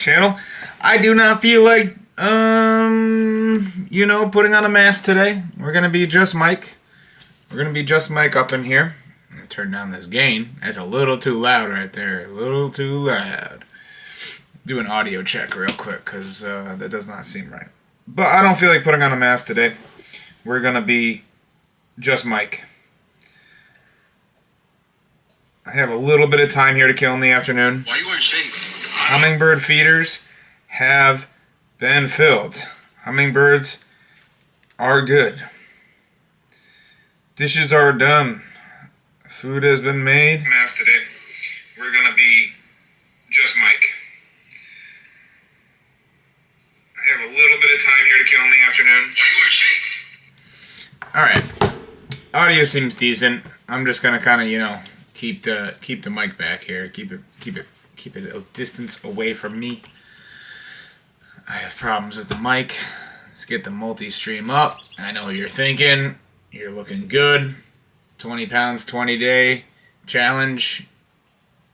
channel. I do not feel like putting on a mask today. We're gonna be just Mike. We're gonna be just Mike up in here. I'm gonna turn down this gain. That's a little too loud right there. A little too loud. Do an audio check real quick because that does not seem right. But I don't feel like putting on a mask today. We're gonna be just Mike. I have a little bit of time here to kill in the afternoon. Why are you wearing shades? Hummingbird feeders have been filled. Hummingbirds are good. Dishes are done. Food has been made. Mass today. We're gonna be just Mike. I have a little bit of time here to kill in the afternoon. Why are you wearing shades? All right. Audio seems decent. I'm just gonna kind of keep the mic back here. Keep it a distance away from me. I have problems with the mic. Let's get the multi-stream up. I know what you're thinking. You're looking good. 20 pounds, 20 day challenge.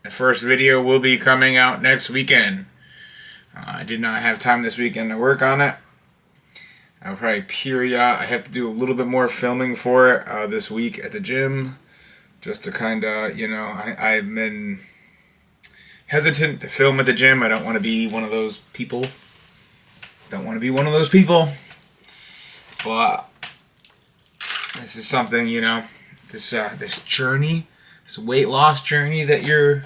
The first video will be coming out next weekend. I did not have time this weekend to work on it. I'll probably I have to do a little bit more filming for it this week at the gym. Just to kind of, I've been hesitant to film at the gym. I don't want to be one of those people. But this is something, this journey, this weight loss journey that you're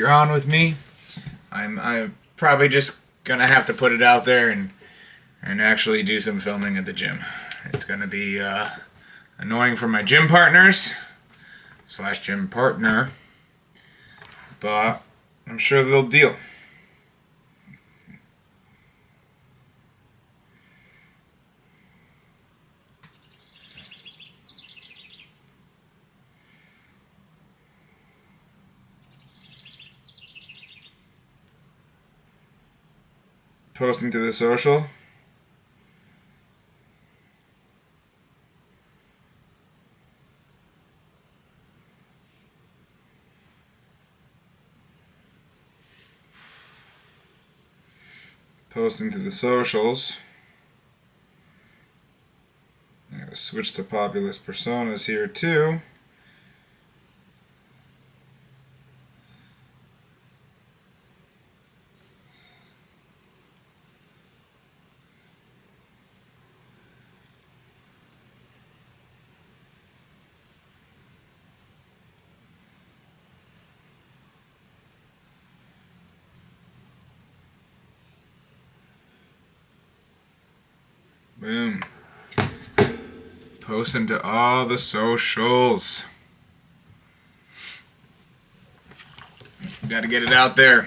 on with me. I'm probably just gonna have to put it out there and actually do some filming at the gym. It's gonna be annoying for my gym partners / gym partner, but I'm sure they'll deal. Posting to the social. Posting to the socials. I'm going to switch to populist personas here too. Boom. Posting to all the socials. Gotta get it out there.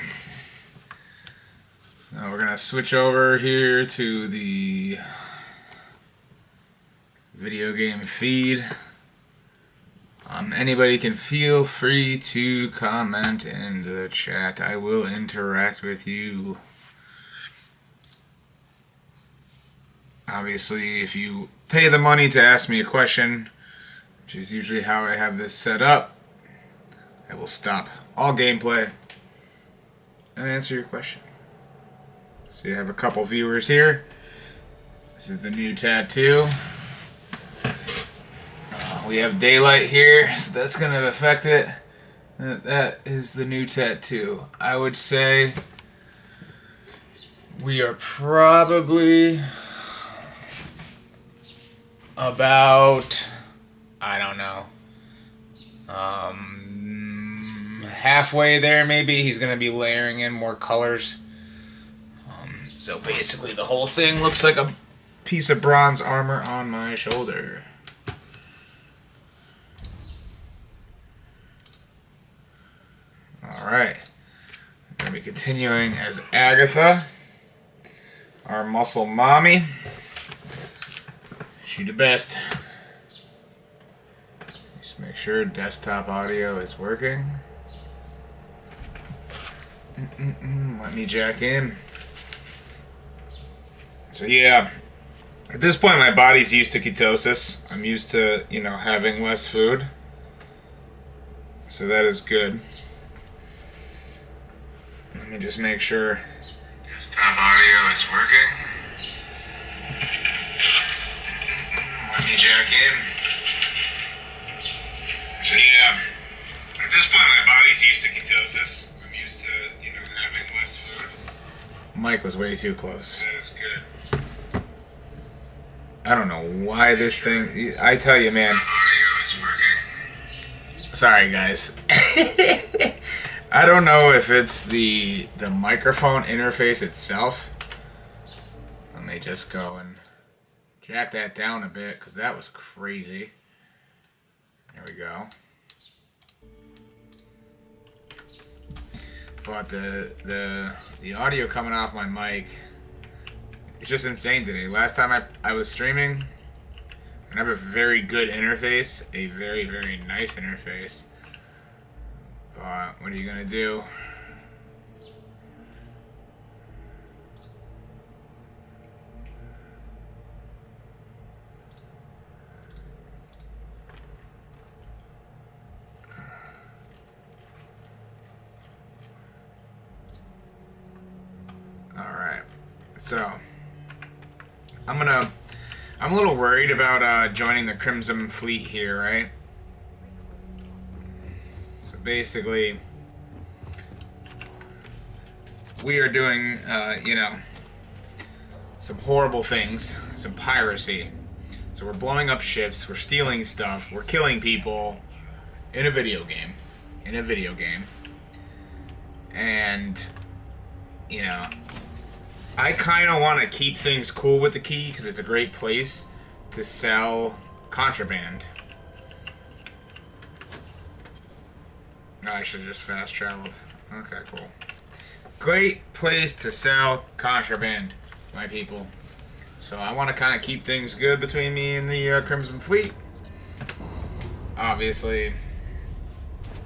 Now we're gonna switch over here to the video game feed. Anybody can feel free to comment in the chat. I will interact with you. Obviously, if you pay the money to ask me a question, which is usually how I have this set up, I will stop all gameplay and answer your question. So you have a couple viewers here. This is the new tattoo. We have daylight here, so that's going to affect it. That is the new tattoo. I would say we are probably about, I don't know, halfway there maybe. He's going to be layering in more colors. So basically the whole thing looks like a piece of bronze armor on my shoulder. Alright. We're going to be continuing as Agatha, our muscle mommy. She the best. Just make sure desktop audio is working. Let me jack in. So yeah, at this point my body's used to ketosis. I'm used to, having less food. So that is good. Let me just make sure Desktop audio is working. Let me jack in. So yeah, at this point my body's used to ketosis. I'm used to, having less food. Mike was way too close. That is good. I don't know why this thing... I tell you, man. Audio is working. Sorry, guys. I don't know if it's the microphone interface itself. Let me just go and jack that down a bit, because that was crazy. There we go. But the audio coming off my mic, it's just insane today. Last time I was streaming, I have a very good interface, a very, very nice interface. But what are you gonna do? Alright. So I'm a little worried about joining the Crimson Fleet here, right? So basically, we are doing, some horrible things, some piracy. So we're blowing up ships, we're stealing stuff, we're killing people in a video game. And, I kind of want to keep things cool with the key because it's a great place to sell contraband. Oh, I should have just fast traveled. Okay, cool. Great place to sell contraband, my people. So I want to kind of keep things good between me and the Crimson Fleet. Obviously,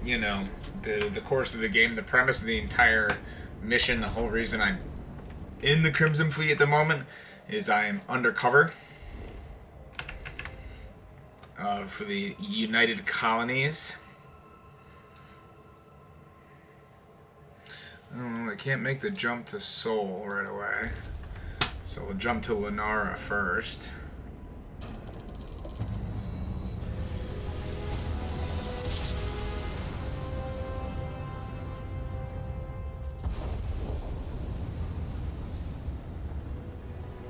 the course of the game, the premise of the entire mission, the whole reason I'm in the Crimson Fleet at the moment is I am undercover for the United Colonies. I can't make the jump to Seoul right away, so we'll jump to Lenara first.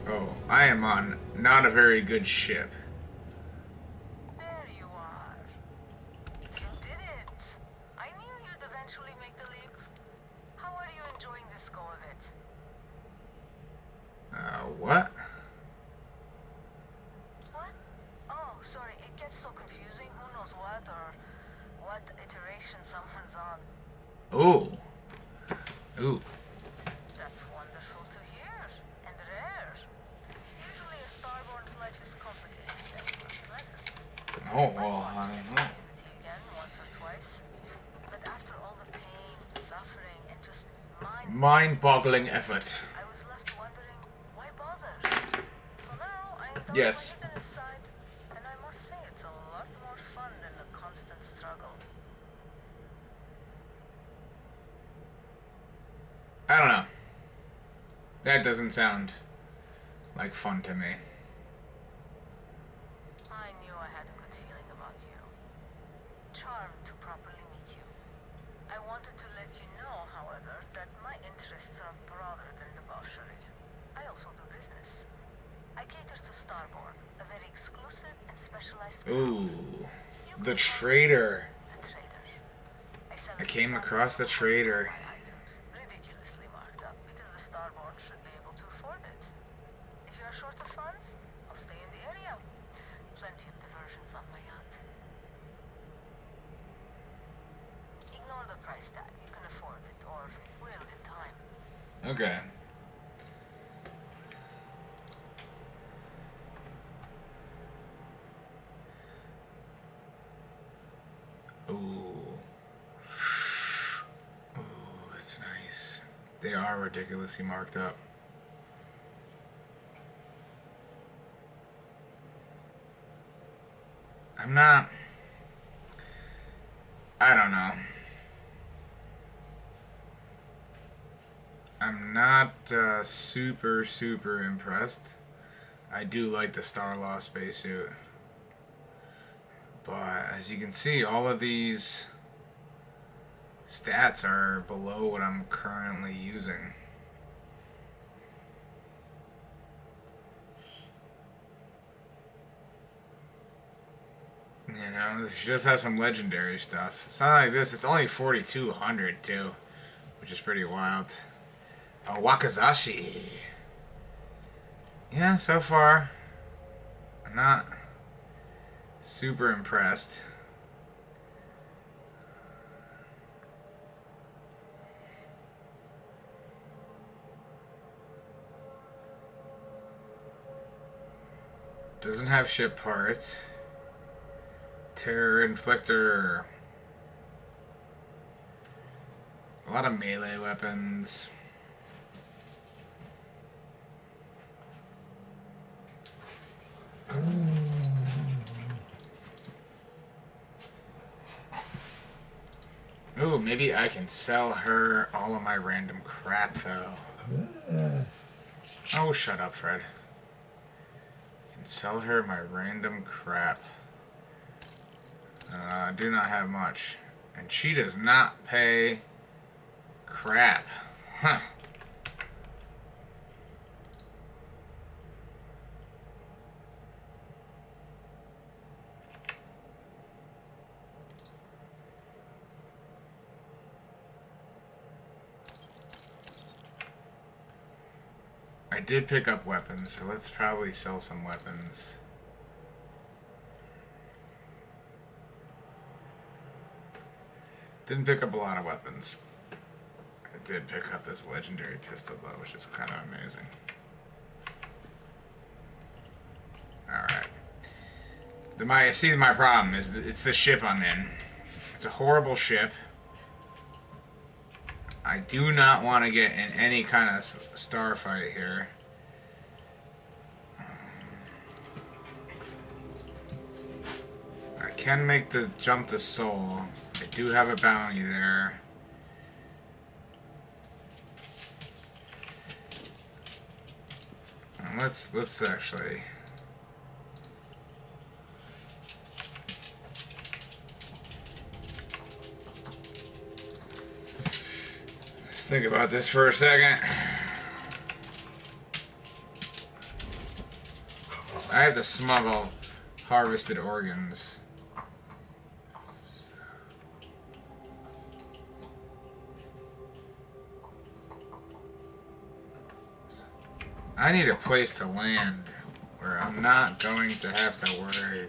Oh, I am on not a very good ship. There you are. You did it. I knew you'd eventually make the leap. How are you enjoying this go of it? What? What? Oh, sorry, it gets so confusing. Who knows what or what iteration someone's on. Ooh. That's wonderful to hear. And rare. Usually a starborn's life is complicated and unpleasant. Oh, well, I don't know. Again, once or twice. But after all the pain, suffering, and just Mind-boggling effort. I was left wondering, why bother? So now I thought Yes. I put it aside, and I must say it's a lot more fun than the constant struggle. I don't know. That doesn't sound like fun to me. I knew I had a good feeling about you. Charmed to properly meet you. I wanted to let you know, however, that my interests are broader than debauchery. I also do business. I cater to Starborn, a very exclusive and specialized Ooh. The trader. The trader. I came across the trader. Items, ridiculously marked up, because the Starborn should be able to afford it. If you are short of funds, I'll stay in the area. Plenty of diversions on my yacht. Ignore the price tag. You can afford it, or will in time. Okay. Ooh, it's nice. They are ridiculously marked up. I'm not... I don't know. I'm not super impressed. I do like the Star-Law spacesuit. But as you can see, all of these stats are below what I'm currently using. You know, she does have some legendary stuff. It's not like this, it's only 4,200 too, which is pretty wild. Oh, Wakazashi. Yeah, so far, I'm not super impressed. Doesn't have ship parts. Terror Inflictor. A lot of melee weapons. Ooh, maybe I can sell her all of my random crap, though. Oh, shut up, Fred. I can sell her my random crap. I do not have much. And she does not pay crap. Huh. I did pick up weapons, so let's probably sell some weapons. Didn't pick up a lot of weapons. I did pick up this legendary pistol, though, which is kind of amazing. Alright. My problem is that it's the ship I'm in. It's a horrible ship. I do not want to get in any kind of starfight here. I can make the jump to Seoul. I do have a bounty there. And let's actually. Let's think about this for a second. I have to smuggle harvested organs. I need a place to land where I'm not going to have to worry.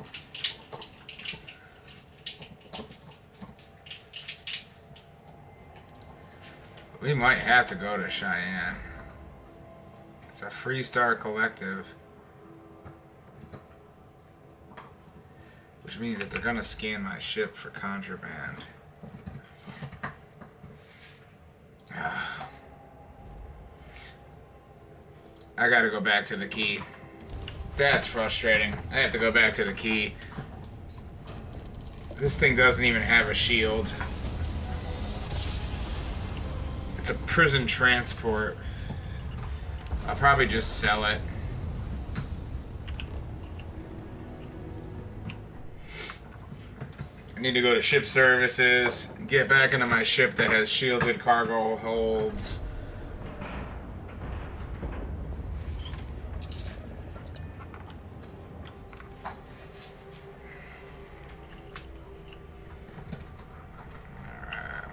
We might have to go to Cheyenne. It's a Freestar Collective. Which means that they're gonna scan my ship for contraband. I gotta go back to the key. That's frustrating. I have to go back to the key. This thing doesn't even have a shield. It's a prison transport. I'll probably just sell it. I need to go to ship services, get back into my ship that has shielded cargo holds.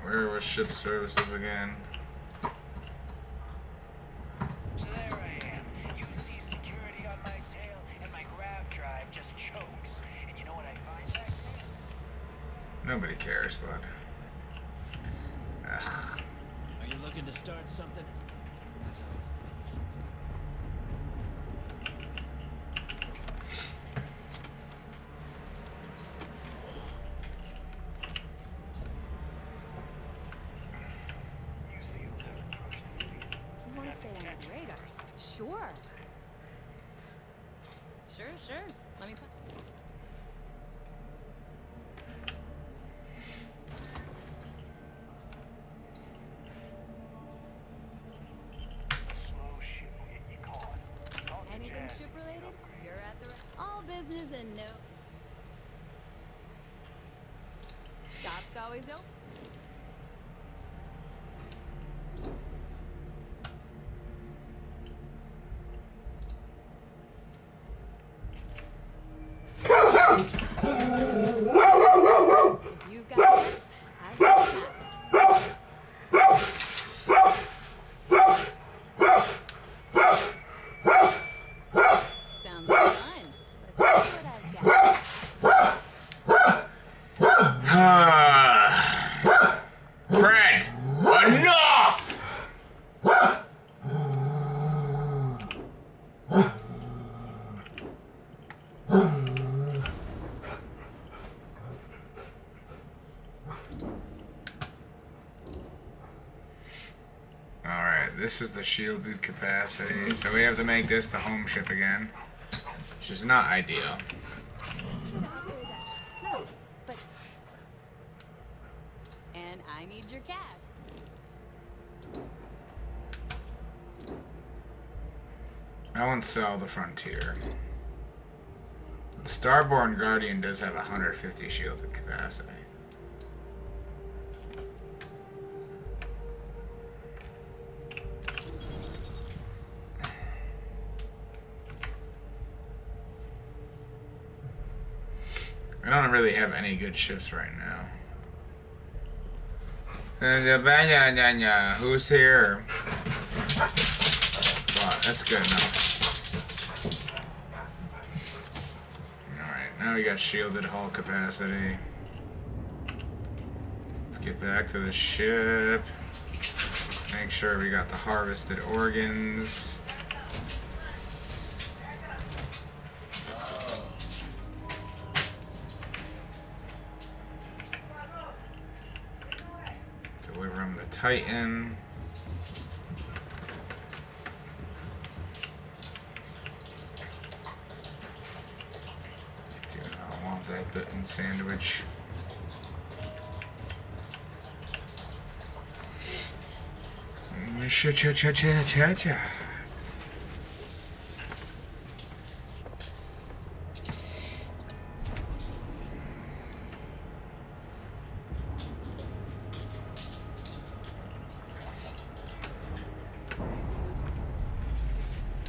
Where was ship services again? So there I am. You see security on my tail, and my grav drive just chokes. And you know what I find back there? Nobody cares, bud. Ugh. Are you looking to start something? Sure. Sure. Let me put... Yeses and no. Shop's always open. You've got pets. I've got cats. Sounds like fun. Let's see what I've got. Fred, enough! Alright, this is the shielded capacity, so we have to make this the home ship again, which is not ideal. But and I need your cat. I won't sell the Frontier. The Starborn Guardian does have 150 shielded capacity. I don't really have any good ships right now. Who's here? Well, that's good enough. Alright, now we got shielded hull capacity. Let's get back to the ship. Make sure we got the harvested organs. Deliver him the Titan. Do not want that bitten sandwich. Cha-cha-cha-cha-cha-cha.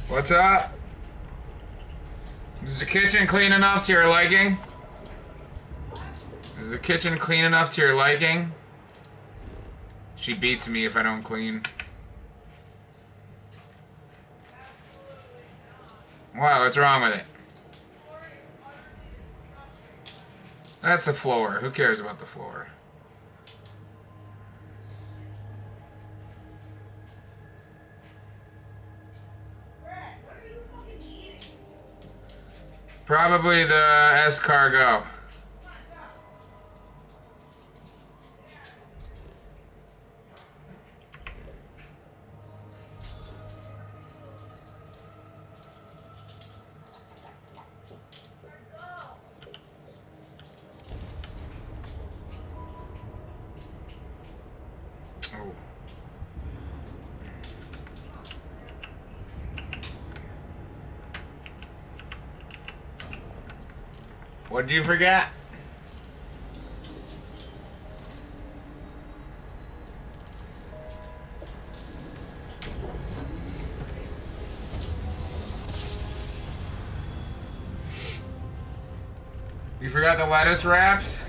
What's up? Is the kitchen clean enough to your liking? Is the kitchen clean enough to your liking? She beats me if I don't clean. Wow, what's wrong with it? That's a floor. Who cares about the floor? Probably the escargot. Oh. What did you forget? You forgot the lettuce wraps?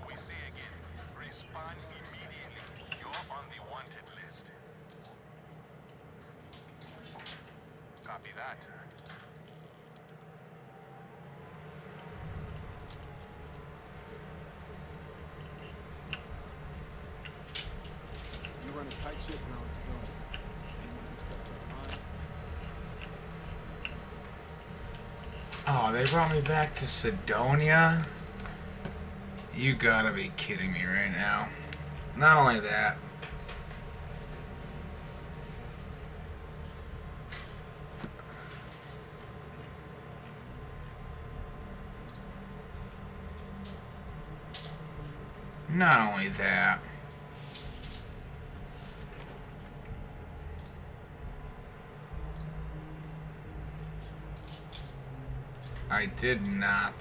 We say again, respond immediately. You're on the wanted list. Copy that. You run a tight ship, now it's going. Anyone who steps out of line. Oh, they brought me back to Sidonia? You gotta be kidding me right now. Not only that. Not only that. I did not.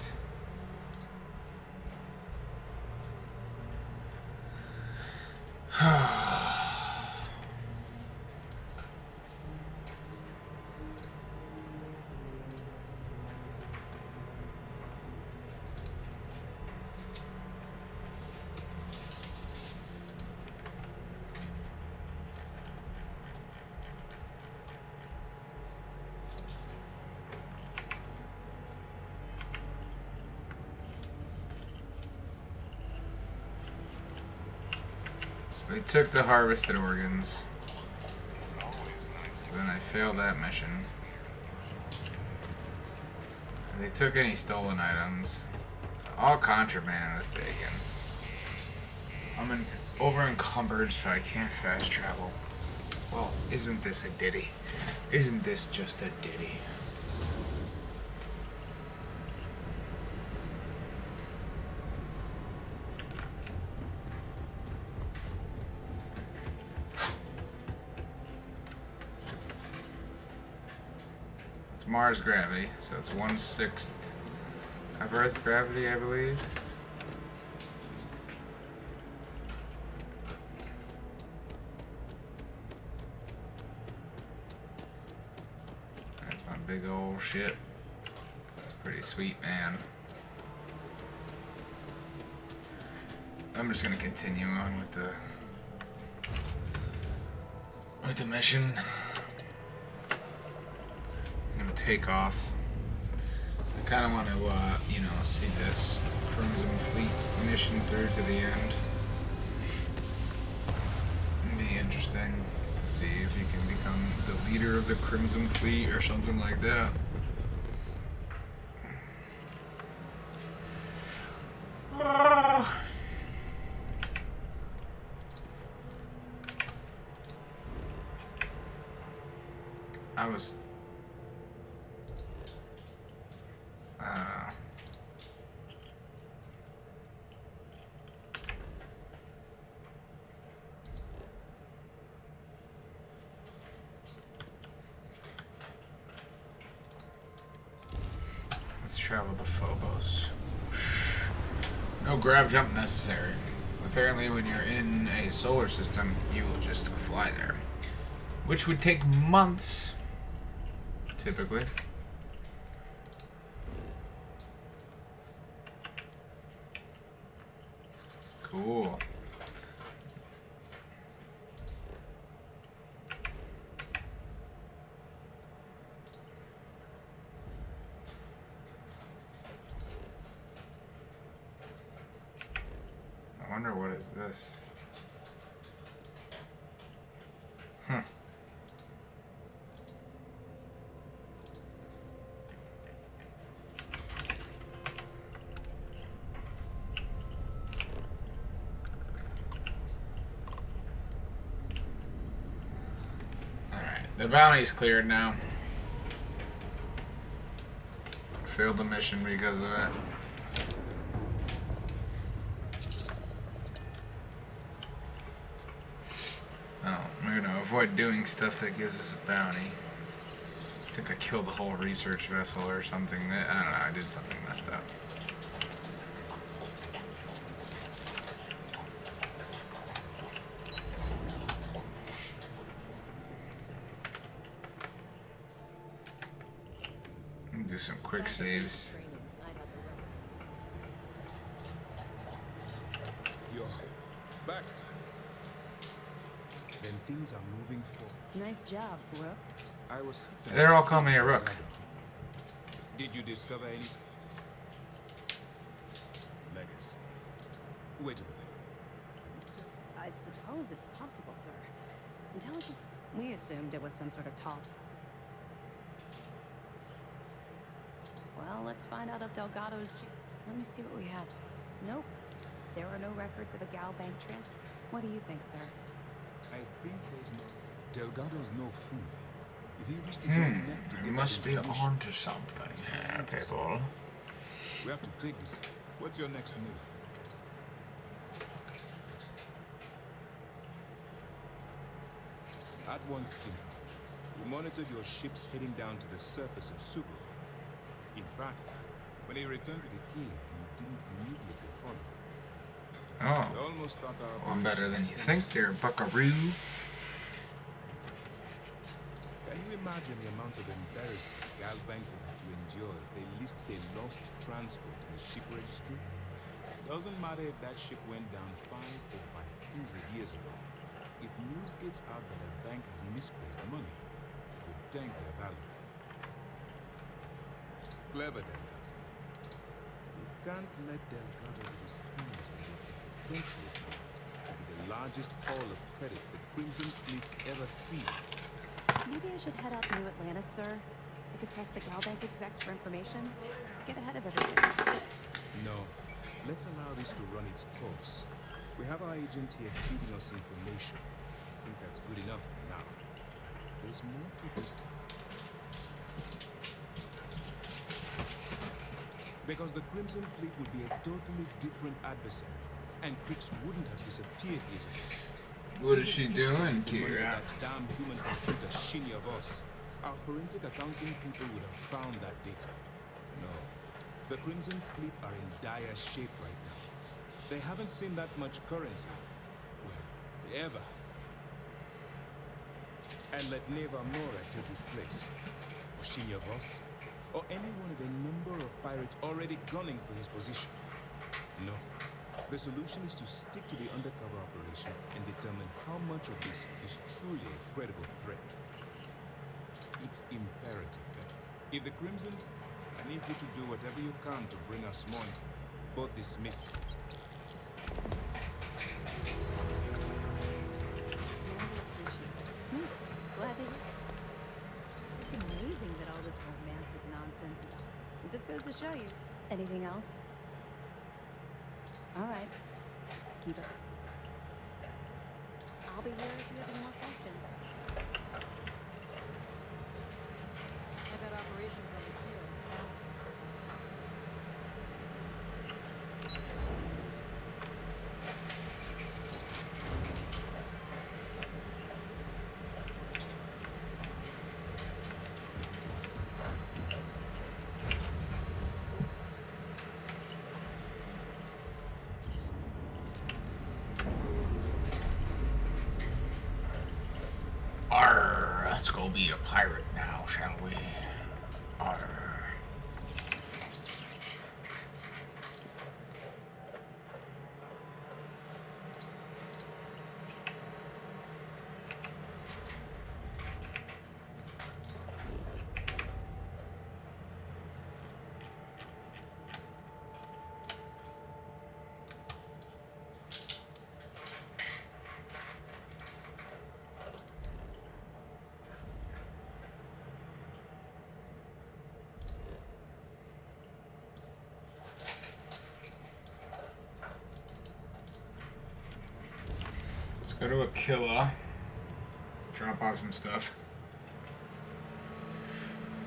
So they took the harvested organs. So then I failed that mission. They took any stolen items. So all contraband was taken. I'm over encumbered, so I can't fast travel. Well, isn't this a ditty? Isn't this just a ditty? It's Mars gravity, so it's 1/6 of Earth gravity, I believe. That's my big old ship. It's pretty sweet, man. I'm just gonna continue on with the mission. I'm gonna take off. I kind of want to, you know, see this Crimson Fleet mission through to the end. It'd be interesting to see if you can become the leader of the Crimson Fleet or something like that. I was let's travel to Phobos. No grav jump necessary. Apparently when you're in a solar system, you will just fly there. Which would take months, typically. Cool. I wonder what is this? Huh. The bounty's cleared now. Failed the mission because of it. Oh, we're gonna avoid doing stuff that gives us a bounty. I think I killed a whole research vessel or something. I don't know, I did something messed up. Do some quick saves. You're back. Then things are moving forward. Nice job, Brooke. I was. They're all calling me a rook. Did you discover anything? Legacy. Wait a minute. I suppose it's possible, sir. Intelligent. We assumed it was some sort of talk. Well, let's find out if Delgado's. Let me see what we have. Nope. There are no records of a Gal bank transfer. What do you think, sir? I think there's no. Delgado's no fool. If he risked his own neck to You get must that be information, on to something here, people. we have to take this. What's your next move? At one scene, we monitored your ships heading down to the surface of Subaru. In fact, when he returned to the cave, he didn't immediately follow. We Oh, almost thought our I'm better than you position think there, buckaroo. Can you imagine the amount of embarrassment Galbank would have to endure if they list a lost transport in the ship registry? Doesn't matter if that ship went down 5 or 500 years ago. If news gets out that a bank has misplaced money, it would tank their value. Clever Delgado. We can't let Delgado get his hands on what potentially to be the largest haul of credits the Crimson Fleet's ever seen. Maybe I should head out to New Atlantis, sir. I could press the Galbank execs for information. Get ahead of everything. No. Let's allow this to run its course. We have our agent here feeding us information. I think that's good enough for now. There's more to this. Because the Crimson Fleet would be a totally different adversary, and Crix wouldn't have disappeared easily. What is she doing, Even if Kira? that damn human computer Shinny of us, our forensic accounting people would have found that data. No. The Crimson Fleet are in dire shape right now. They haven't seen that much currency. Well, ever. And let Neva Mora take his place. Or Shinny of us. Or any one of a number of pirates already gunning for his position. No. The solution is to stick to the undercover operation and determine how much of this is truly a credible threat. It's imperative that if the Crimson, I need you to do whatever you can to bring us money. Both dismissed. Glad to hear. It's amazing that all this romantic nonsense about it just goes to show you. Anything else? All right. Keep it. I'll be here if you have any more questions. I got operations on the keel. Arr, let's go be a pirate now, shall we? Arr. Go to Aquila, drop off some stuff,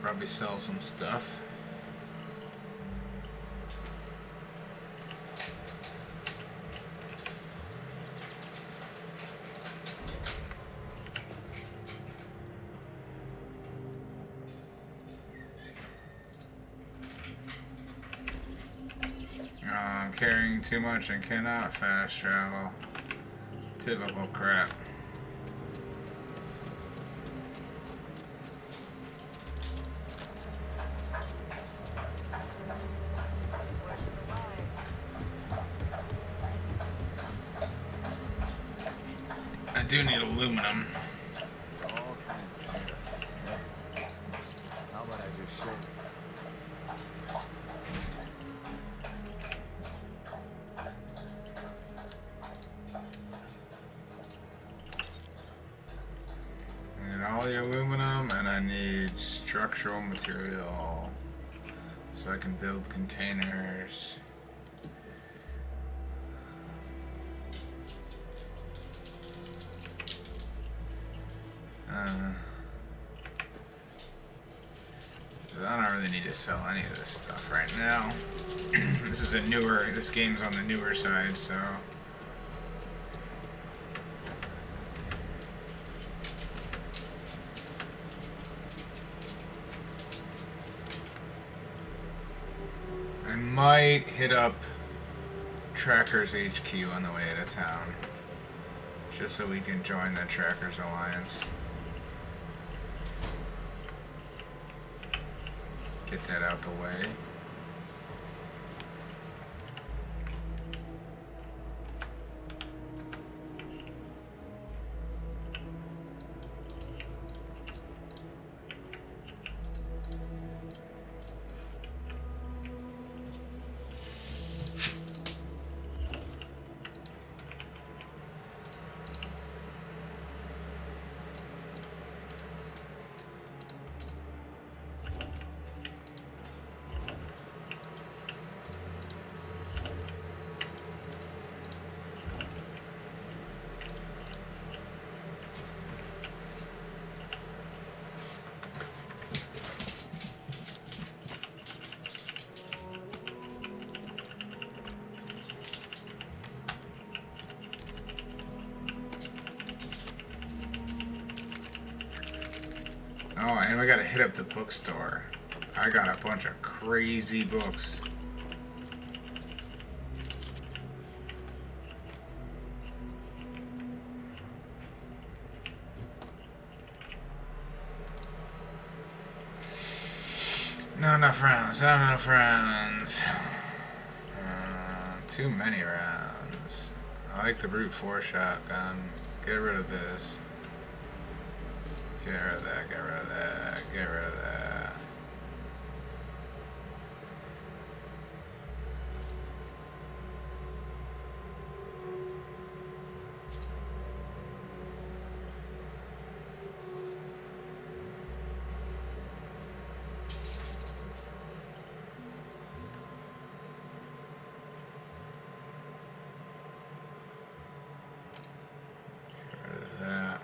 probably sell some stuff. I'm carrying too much and cannot fast travel. Typical crap. I do need aluminum. All kinds of hair. Everyone's. How about I just show you? All the aluminum, and I need structural material so I can build containers. I don't really need to sell any of this stuff right now. This game's on the newer side, so. might hit up Trackers HQ on the way to town, just so we can join the Trackers Alliance. Get that out the way. Oh, and we gotta hit up the bookstore. I got a bunch of crazy books. Not enough rounds, not enough rounds. Too many rounds. I like the brute force shotgun. Get rid of this. Get rid of that, get rid of that, get rid of that. Get rid of that.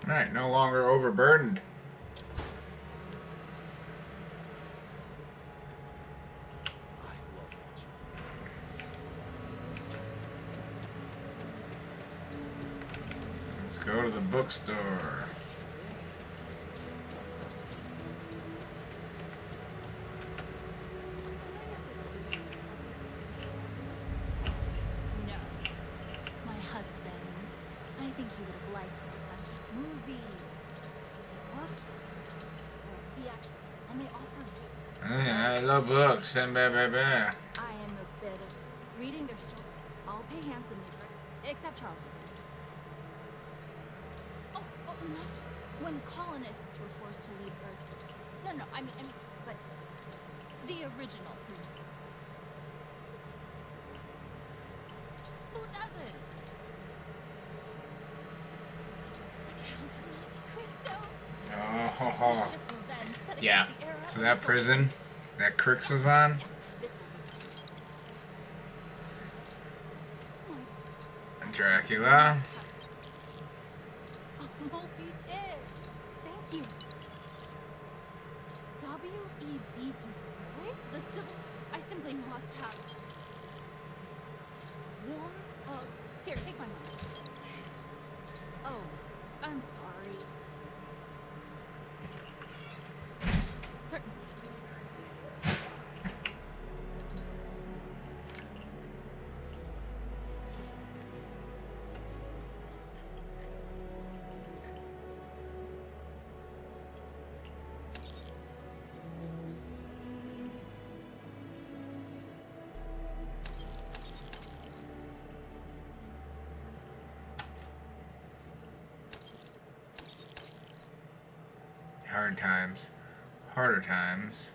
Alright, no longer overburdened. Let's go to the bookstore. No. My husband. I think he would have liked me if I did movies, books, or theatrical, and they offered. I love books. And I am a bit of reading their story. I'll pay handsomely for it, except Charles Dickens. Oh, not when colonists were forced to leave Earth. No, I mean, but the original. Who doesn't? Oh, yeah. So that prison that Crix was on, Dracula. Moby Dick. Thank you. W.E.B. Du Bois? The civil... I simply must have... War? Here, take my money. Oh, I'm sorry. Certainly. hard times. Harder times.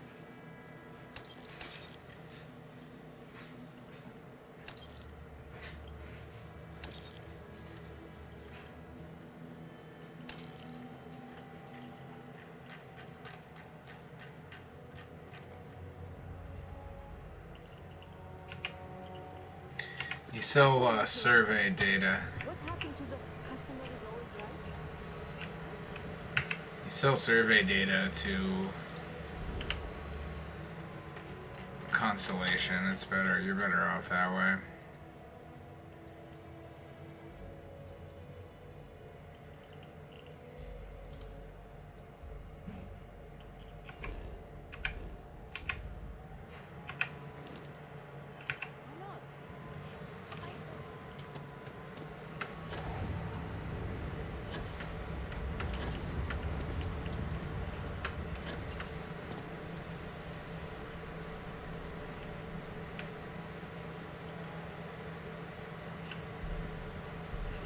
You sell survey data. What happened to the customer is always right? You sell survey data to Constellation. It's better. You're better off that way.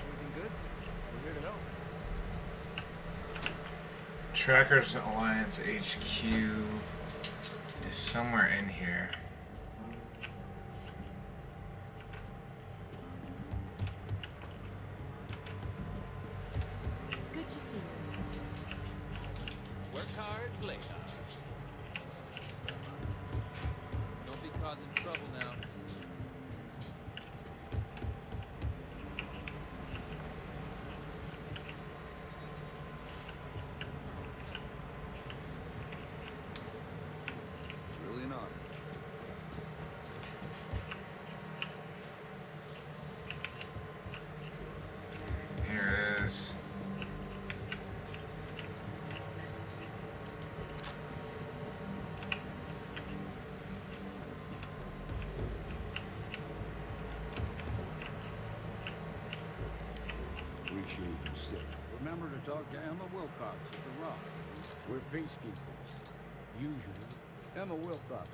Everything good? We're here to help. Trackers Alliance HQ is somewhere in here. Good to see you. Work hard, play hard. Don't be causing trouble now. It's really an honor. Here it is. Appreciate you sitting. Remember to talk to Emma Wilcox at the Rock. We're peacekeepers. Usually, Emma Wilcox.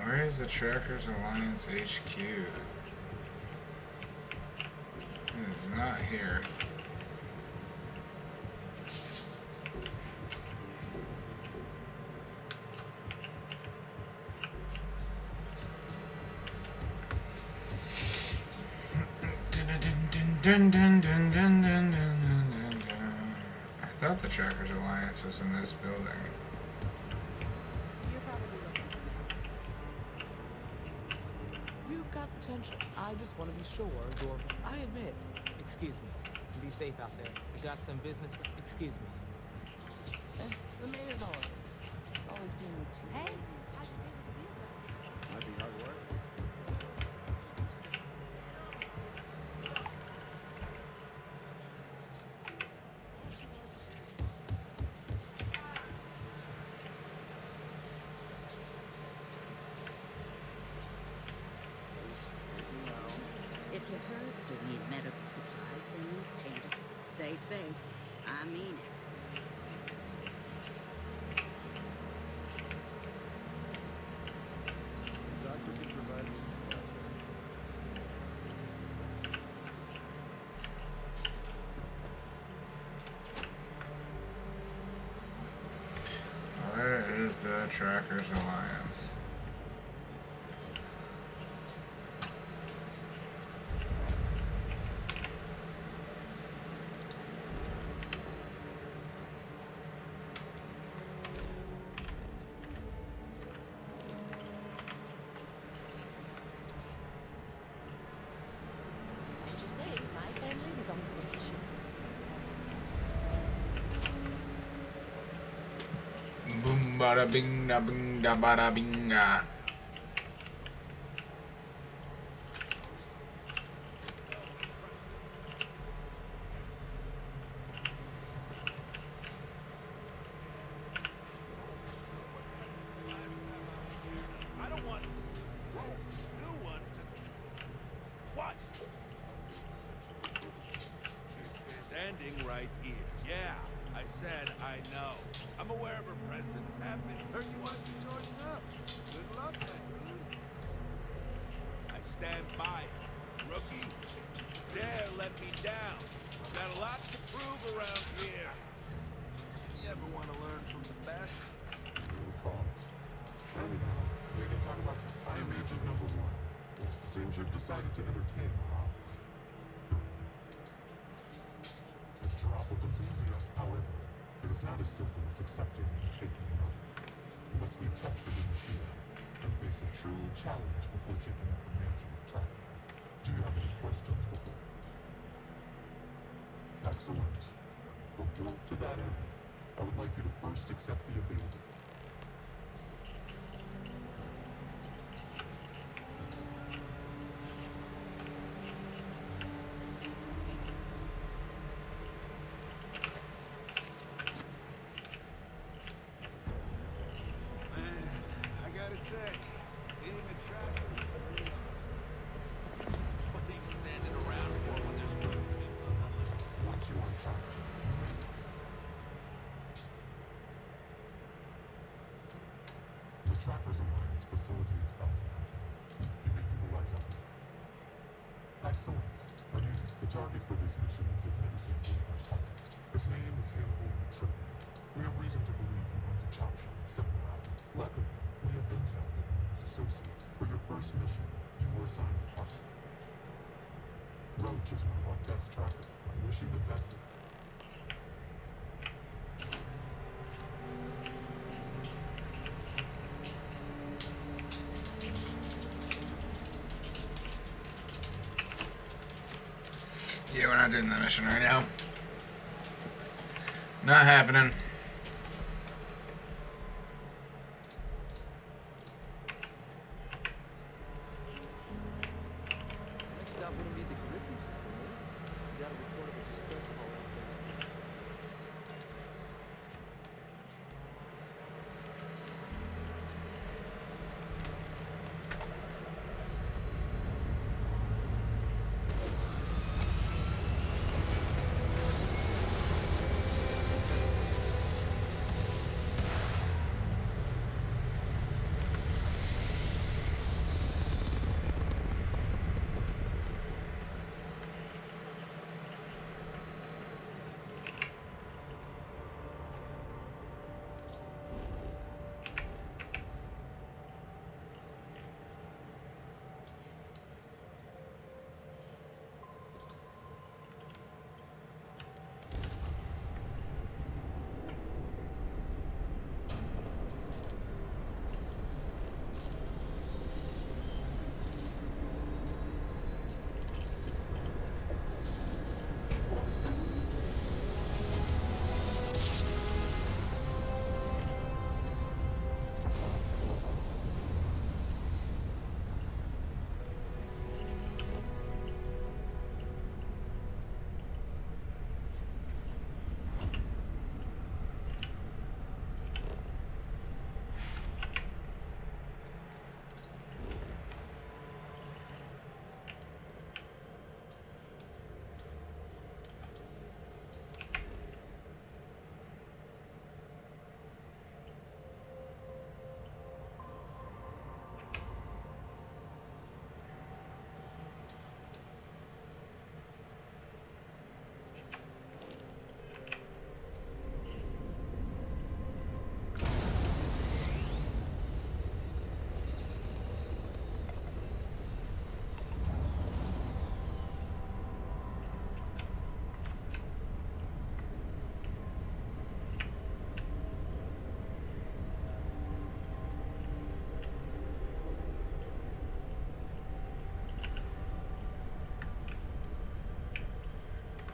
Where is the Trackers Alliance HQ? It is not here. I thought the Trackers Alliance was in this building. You're probably looking for me. You've got potential. I just want to be sure you're... I admit. Excuse me. Be safe out there. We got some business... Excuse me. The mayor's always being too Hey. busy. Might be hard work. If you're hurt or need medical supplies, they need paid. Stay safe. I mean it. The doctor can provide me supplies. Where is the Trackers Alliance? Did you say my family was on vacation? Boom bada bing da bing da bada binga. I don't want this new one to... What? She's standing right here. Yeah, I said I know. I'm aware of her presence. Happens. Heard you want to join up. Good luck, man. stand by it. Rookie, don't you dare let me down. I've got a lot to prove around here. You ever want to learn from the best? No problems. Anyhow, we can talk about I am agent number 1. Well, it seems you've decided to entertain our offer. A drop of enthusiasm, however, it is not as simple as accepting and taking an oath. You must be tested in the field and face a true challenge before taking up the mantle of tracker. Do you have any questions before? Excellent. Before, to that end, I would like you to first accept the ability. Say, being a tracker is very awesome. What are you standing around for when there's derivatives on the list? Once you're on track. The Trackers Alliance facilitates bounty hunting. You may utilize our. Excellent. Again, the target for this mission is admittedly one of our toughest. His name is Hannibal Trippier. We have reason to believe he runs a chop shop somewhere out there. Luckily, we have intel that we as associates. For your first mission, you were assigned a partner. Roach is one of our best trackers. I wish you the best of it. Yeah, we're not doing that mission right now. Not happening. Next stop wouldn't be the Caribbean system, would it? You got a report of a distress call out there.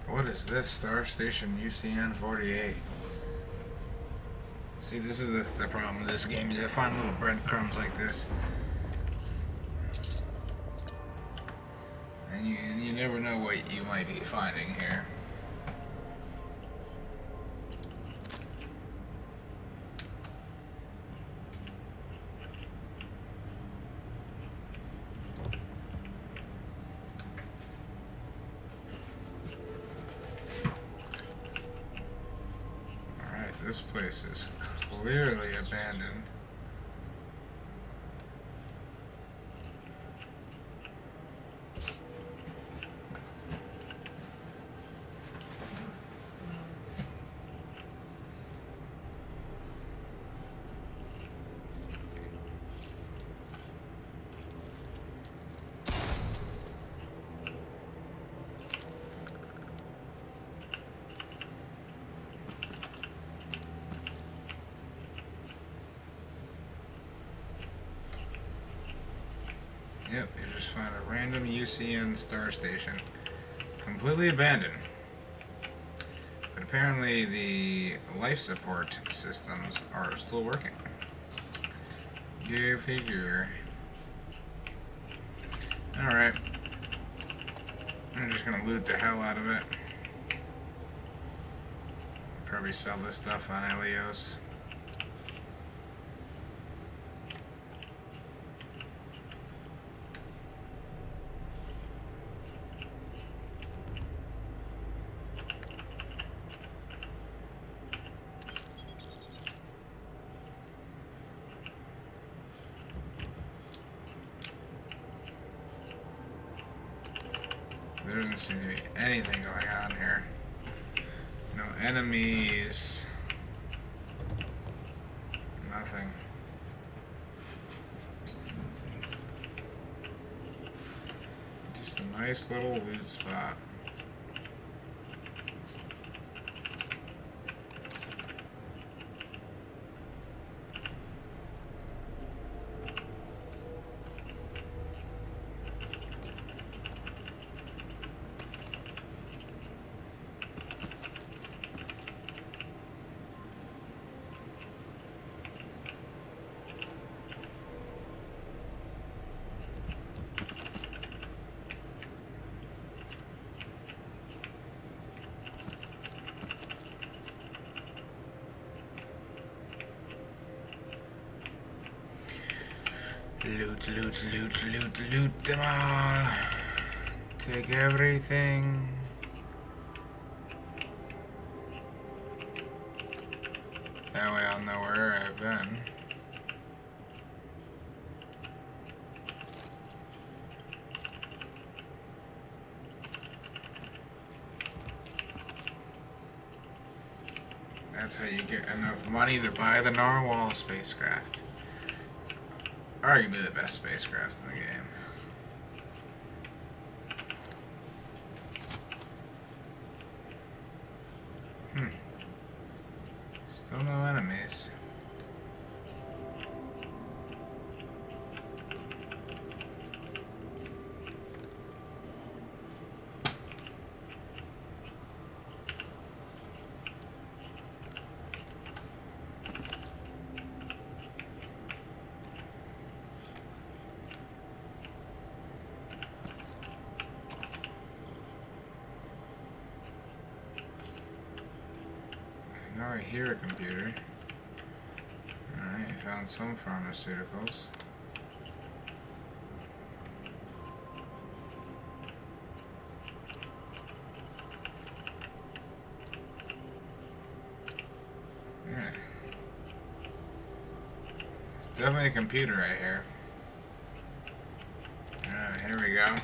What is this? Star Station UCN 48. See, this is the problem with this game. You find little breadcrumbs like this. And you never know what you might be finding here. This place is clearly abandoned. find a random UCN star station. Completely abandoned. But apparently the life support systems are still working. Go figure. Alright. I'm just gonna loot the hell out of it. Probably sell this stuff on Helios. There doesn't seem to be anything going on here. No enemies. Nothing. Just a nice little loot spot. Loot, loot, loot, loot, loot them all. Take everything. That way I'll know where I've been. That's how you get enough money to buy the Narwhal spacecraft. Arguably the best spacecraft in the game. Still no enemies. Now I hear a computer. Alright, found some pharmaceuticals. Yeah. It's definitely a computer right here. Alright, here we go.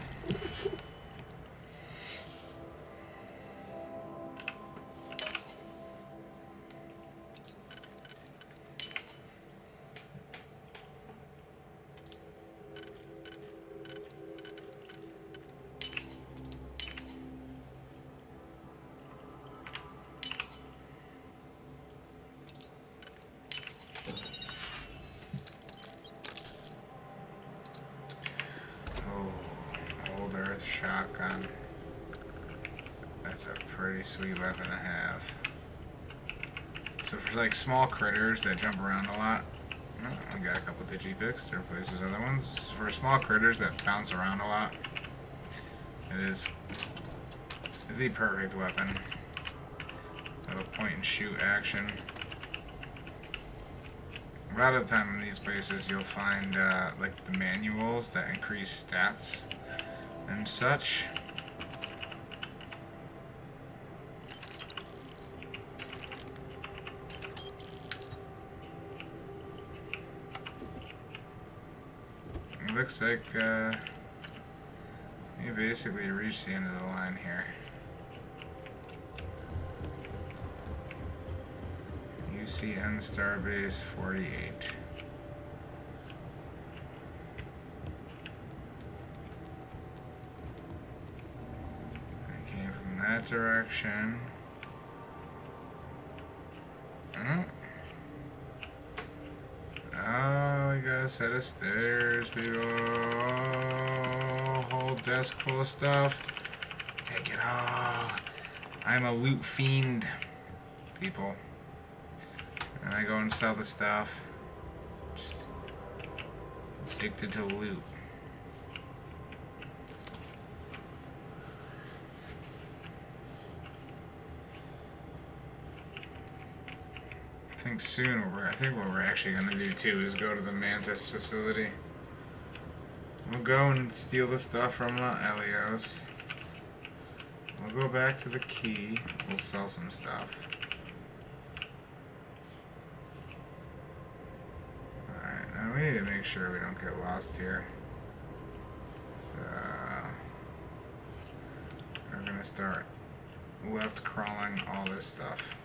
Shotgun. That's a pretty sweet weapon to have. So for like small critters that jump around a lot, oh, I got a couple digipicks to replace those other ones. For small critters that bounce around a lot, it is the perfect weapon. Little point and shoot action. A lot of the time in these places you'll find like the manuals that increase stats and such. It looks like you basically reached the end of the line here. UCN Starbase 48. That direction. Oh, we got a set of stairs, people. desk full of stuff. Take it all. I'm a loot fiend, people. And I go and sell the stuff. Just addicted to loot. I think soon, I think what we're actually going to do too is go to the Mantis facility. We'll go and steal the stuff from Elios. We'll go back to the key. We'll sell some stuff. Alright, now we need to make sure we don't get lost here. So, we're going to start left crawling all this stuff.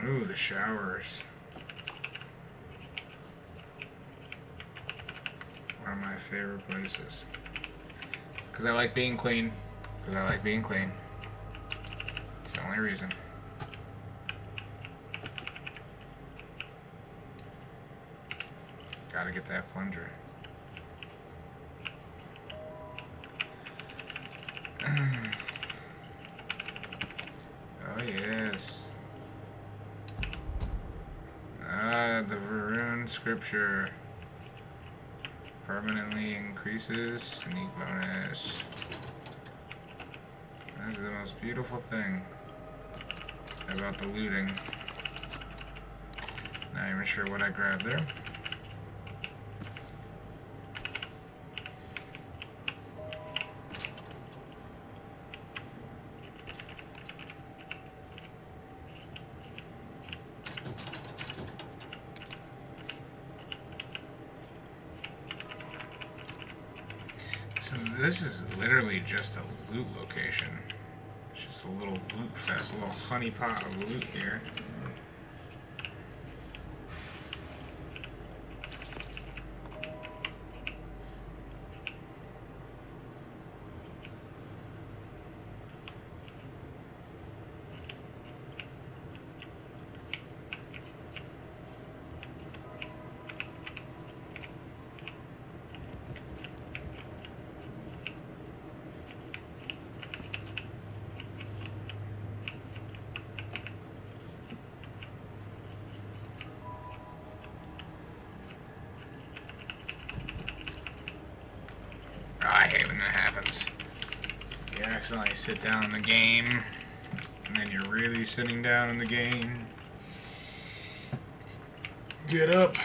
Ooh, the showers. One of my favorite places. Because I like being clean. Because I like being clean. It's the only reason. Gotta get that plunger. Oh, yes. The Varun scripture permanently increases sneak bonus. That is the most beautiful thing about the looting. Not even sure what I grabbed there. So this is literally just a loot location. It's just a little loot fest, a little honeypot of loot here. I hate when that happens. You accidentally sit down in the game, and then you're really sitting down in the game. Get up.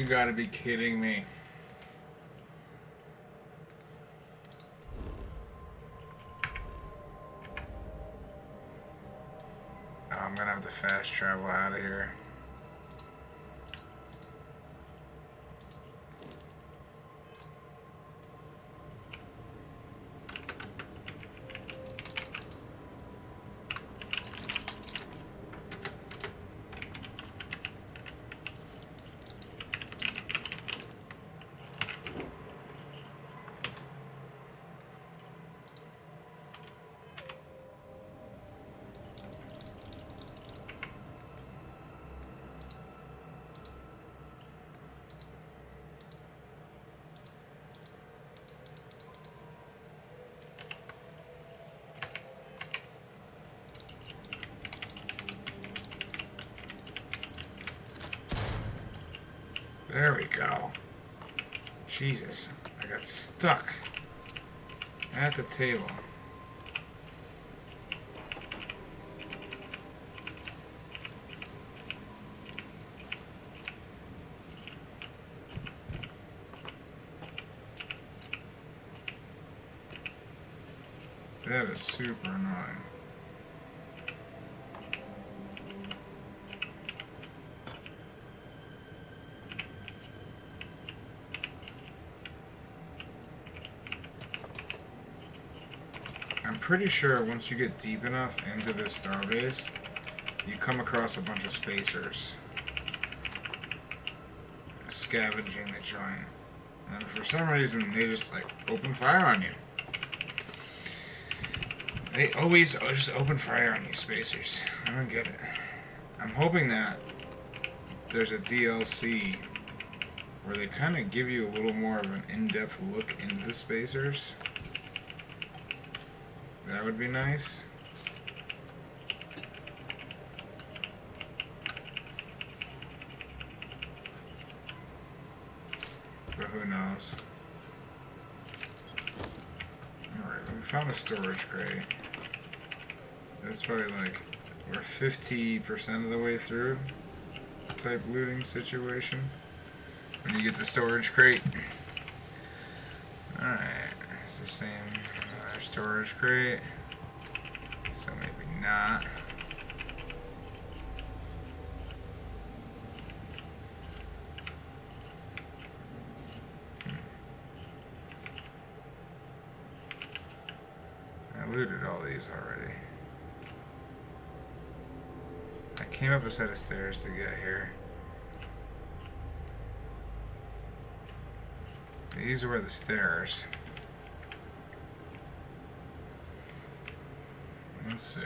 You gotta be kidding me. Oh, I'm gonna have to fast travel out of here. There we go. Jesus, I got stuck at the table. That is super annoying. I'm pretty sure once you get deep enough into this starbase, you come across a bunch of spacers scavenging the giant. And for some reason, they just like open fire on you. They always just open fire on you, spacers. I don't get it. I'm hoping that there's a DLC where they kind of give you a little more of an in-depth look into the spacers. That would be nice. But who knows? Alright, we found a storage crate. That's probably like, we're 50% of the way through type looting situation. When you get the storage crate. Alright, it's the same storage crate. So maybe not. I looted all these already. I came up a set of stairs to get here. These were the stairs. Let's see.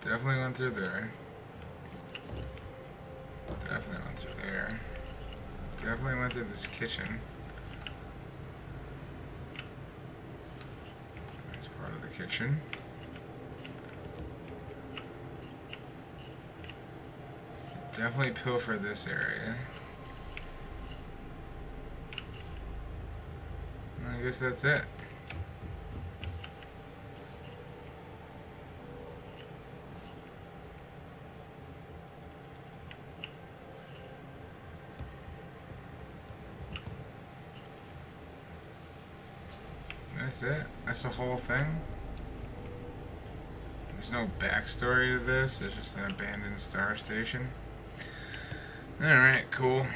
Definitely went through there. Definitely went through there. Definitely went through this kitchen. That's part of the kitchen. Definitely pilfer this area. I guess that's it. That's it? That's the whole thing? There's no backstory to this, it's just an abandoned star station. Alright, cool.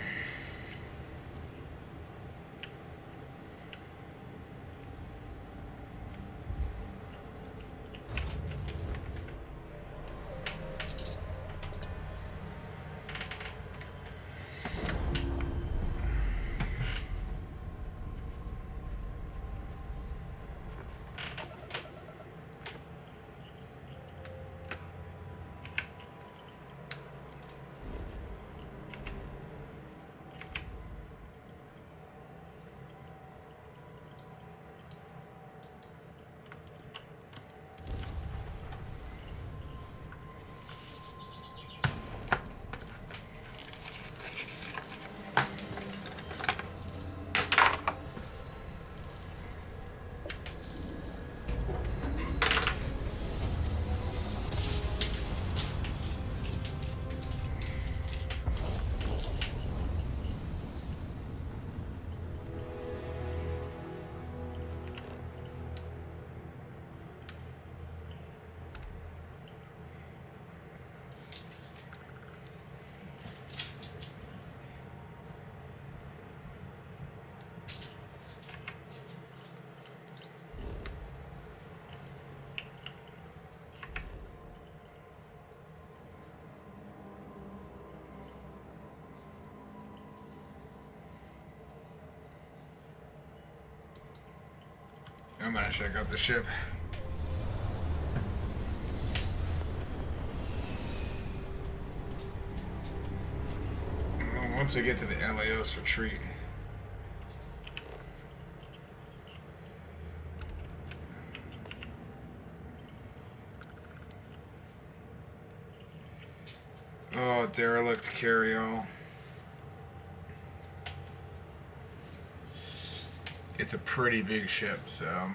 I'm gonna check out the ship. Well, once we get to the LAOS retreat. Oh, derelict carry-all. It's a pretty big ship, so...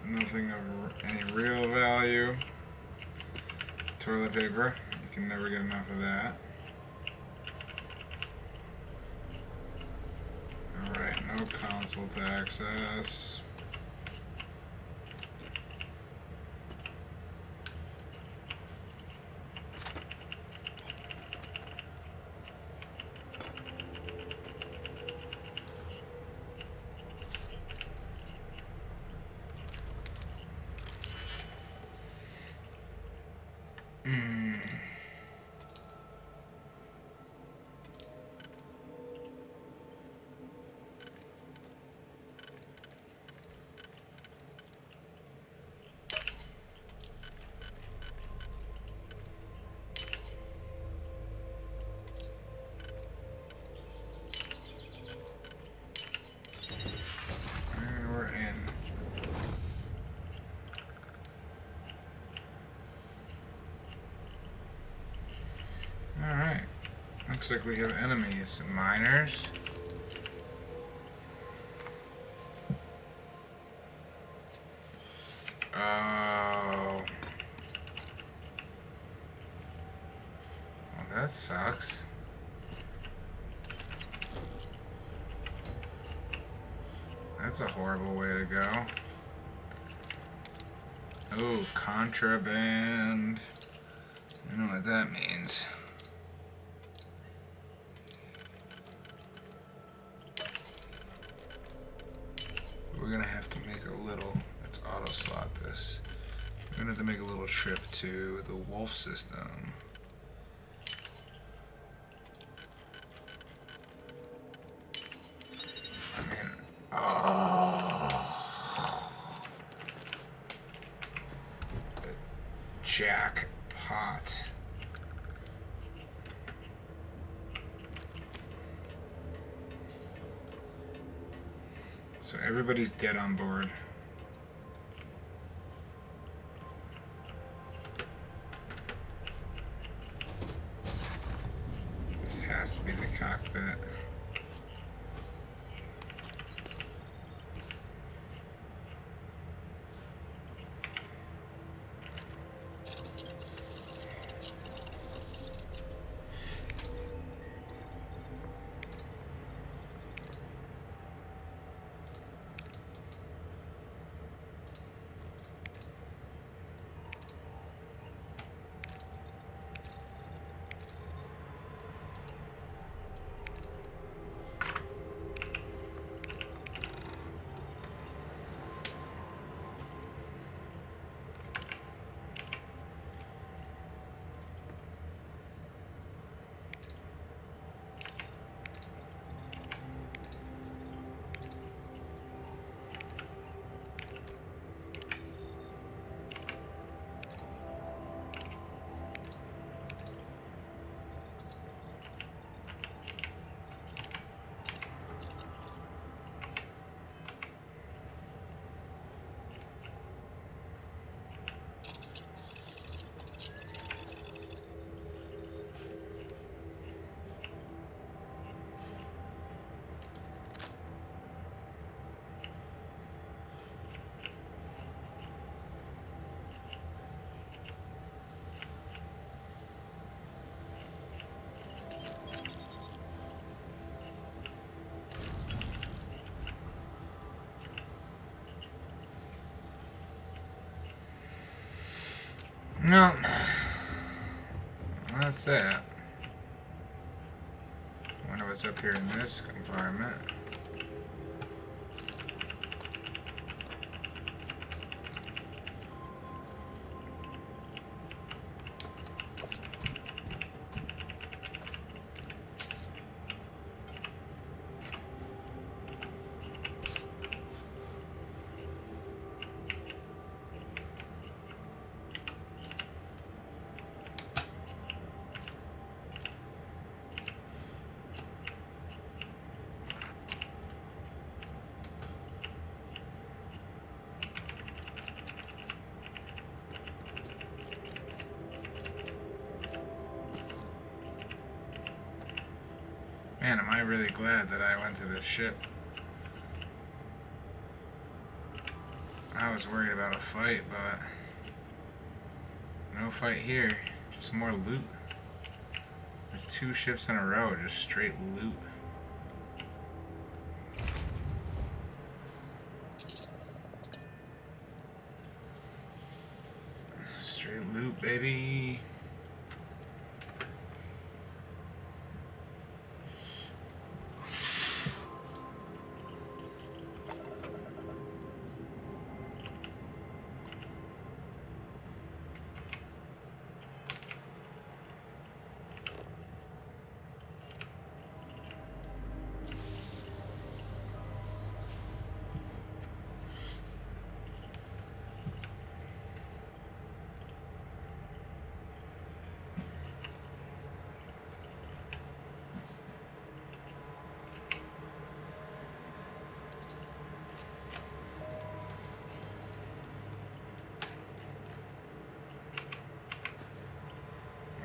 Nothing of any real value. Toilet paper. You can never get enough of that. Alright, no console to access. Alright. Looks like we have enemies. Miners. Oh. Well, that sucks. That's a horrible way to go. Oh, contraband. I know what that means. We're gonna have to make a little, let's auto slot this. We're gonna have to make a little trip to the Wolf system. I mean, the jackpot. So everybody's dead on board. This has to be the cockpit. No. That's that. Wonder what's up here in this compartment. Man, am I really glad that I went to this ship. I was worried about a fight, but no fight here. Just more loot. There's 2 ships in a row, just straight loot. Straight loot, baby.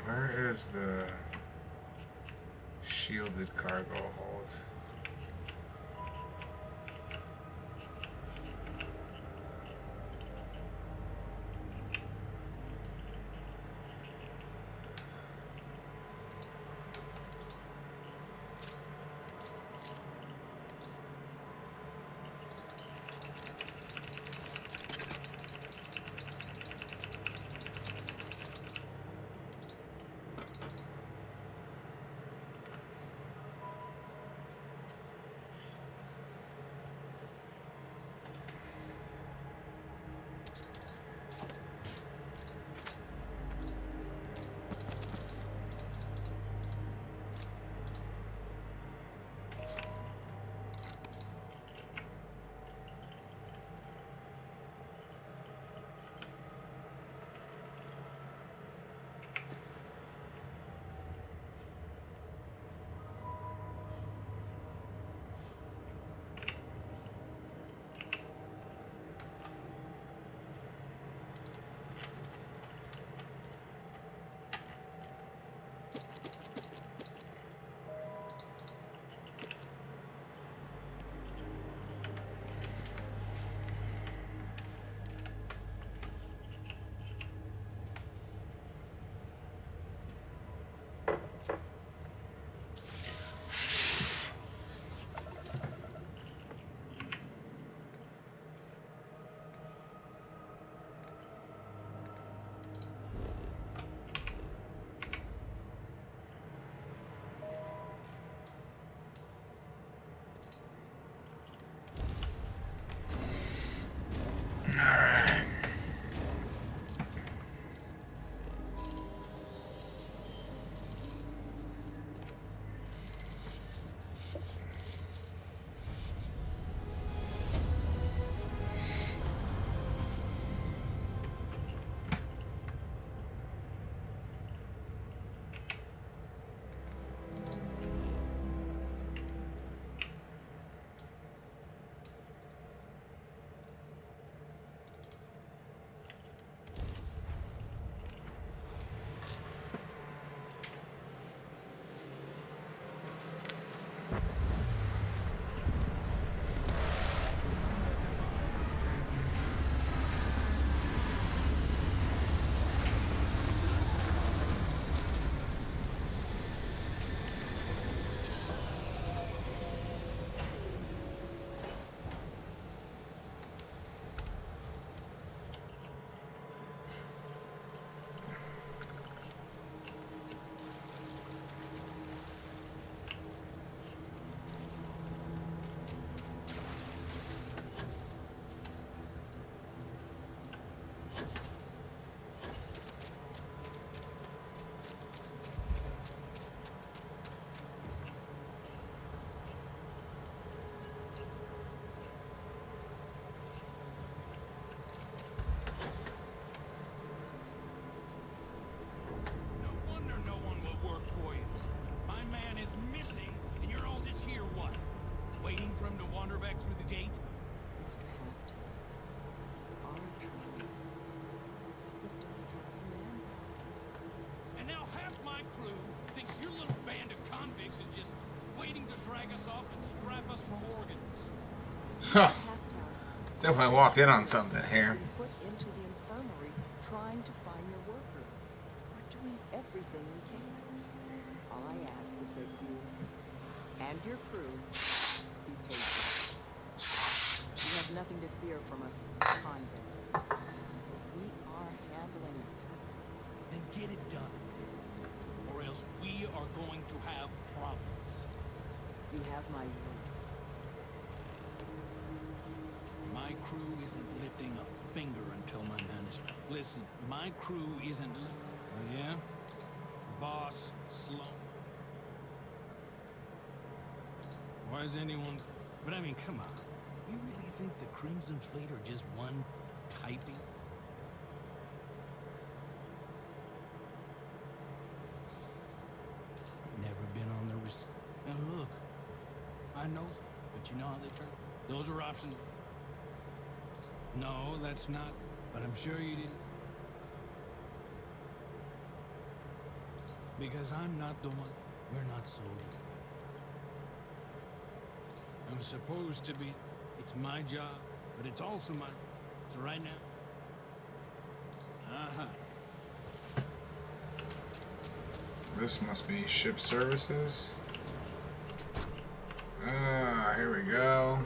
Where is the shielded cargo hold? crew thinks your little band of convicts is just waiting to drag us off and scrap us for organs. Huh. Definitely walked in on something here. Put into the infirmary trying to find your worker. We're doing everything we can. All I ask is that you and your crew be patient. You have nothing to fear from us convicts. We are handling it. Then get it done. Or else we are going to have problems. You have my word. My crew isn't lifting a finger until my man is... Listen, my crew isn't... Oh, yeah? Boss Sloan. Why is anyone... But I mean, come on. You really think the Crimson Fleet are just one typing? Never been on the risk. And look, I know, but you know how they turn. Those are options. No, that's not. But I'm sure you didn't. Because I'm not the one. We're not soldiers. I'm supposed to be. It's my job, but it's also my... So right now... Uh-huh. This must be ship services. Ah, here we go.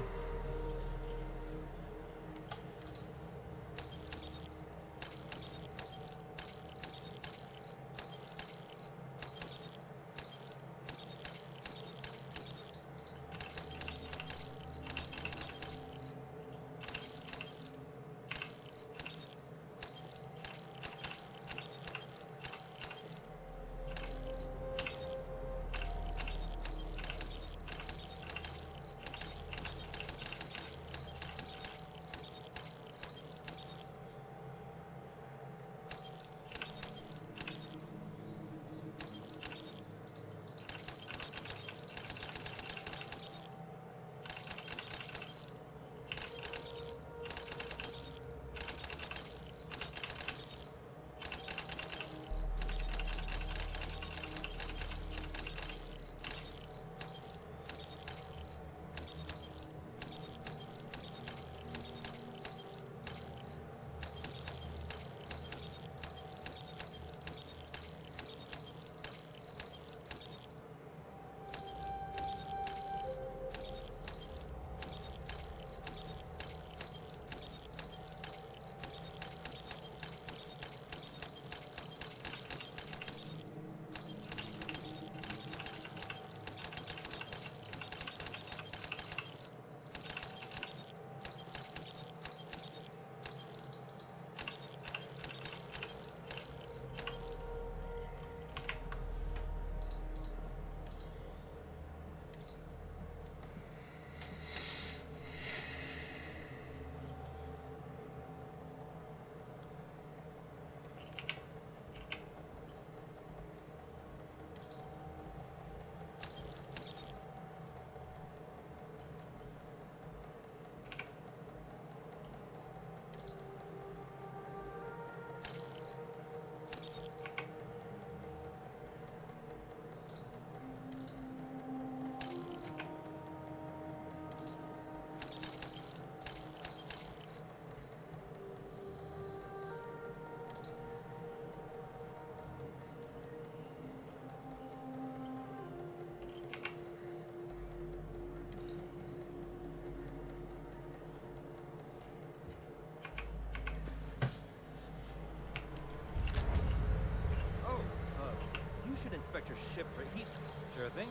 should inspect your ship for heat. Sure thing.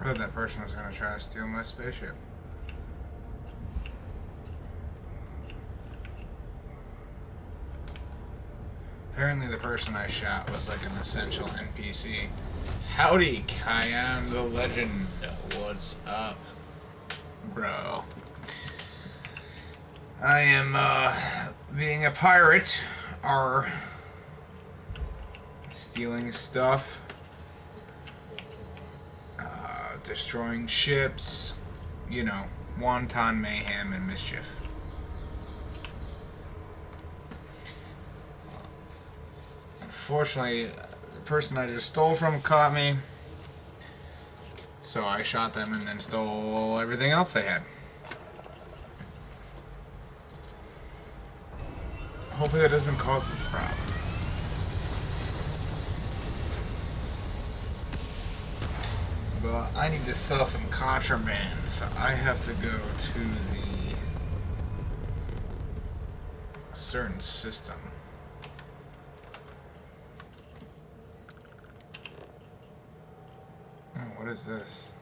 I thought that person was gonna try to steal my spaceship. Apparently the person I shot was like an essential NPC. Howdy, Kyan the Legend. What's up, bro? I am, being a pirate, stealing stuff, destroying ships, you know, wanton mayhem and mischief. Unfortunately, the person I just stole from caught me, so I shot them and then stole everything else they had. Hopefully that doesn't cause us a problem. But I need to sell some contraband, so I have to go to the certain system. Oh, what is this?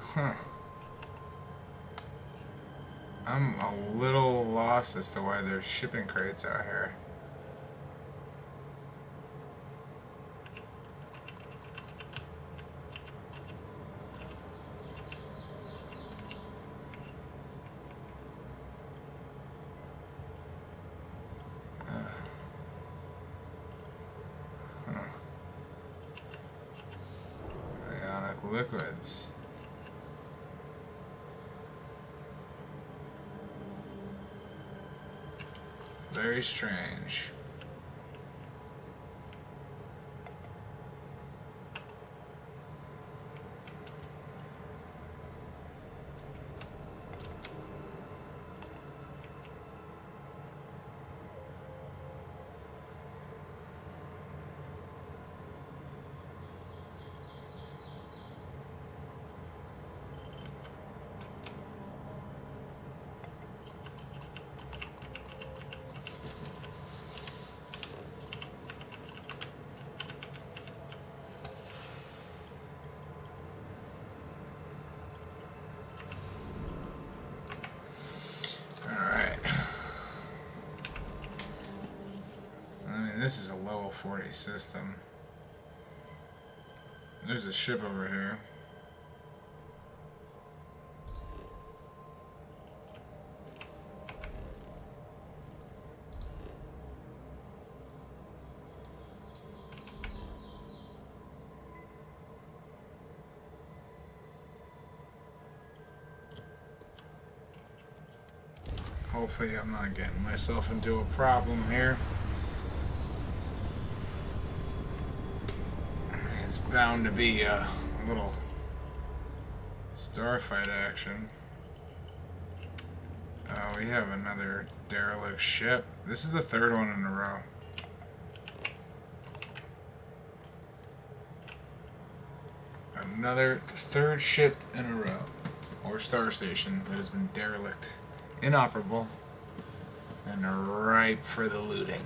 Huh. I'm a little lost as to why there's shipping crates out here. Ionic liquids. Very strange. This is a level 40 system. There's a ship over here. Hopefully I'm not getting myself into a problem here. It's bound to be a little starfight action. Oh, we have another derelict ship. This is the third one in a row. Another third ship in a row, or star station, that has been derelict, inoperable, and ripe for the looting.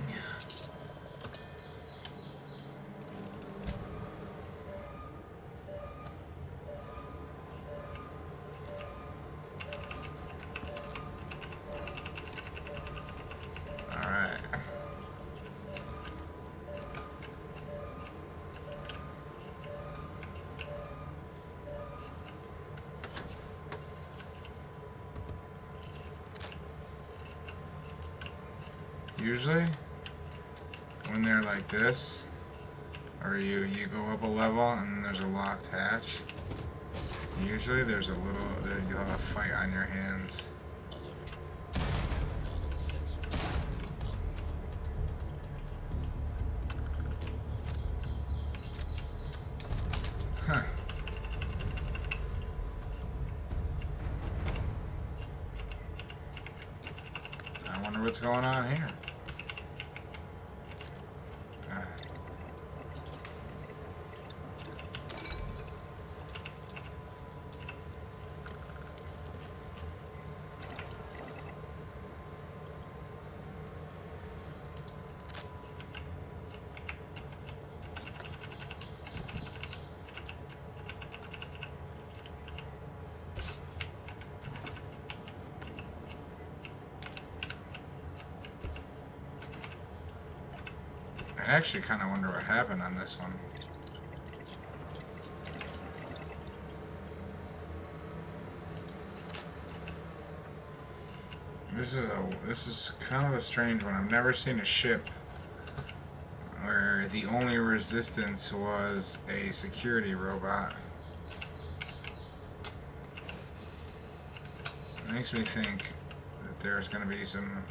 Usually, when they're like this, or you go up a level and there's a locked hatch, usually there's a little, you'll have a fight on your hands. Huh. I wonder what's going on here. I actually kind of wonder what happened on this one. This is kind of a strange one. I've never seen a ship where the only resistance was a security robot. It makes me think that there's going to be some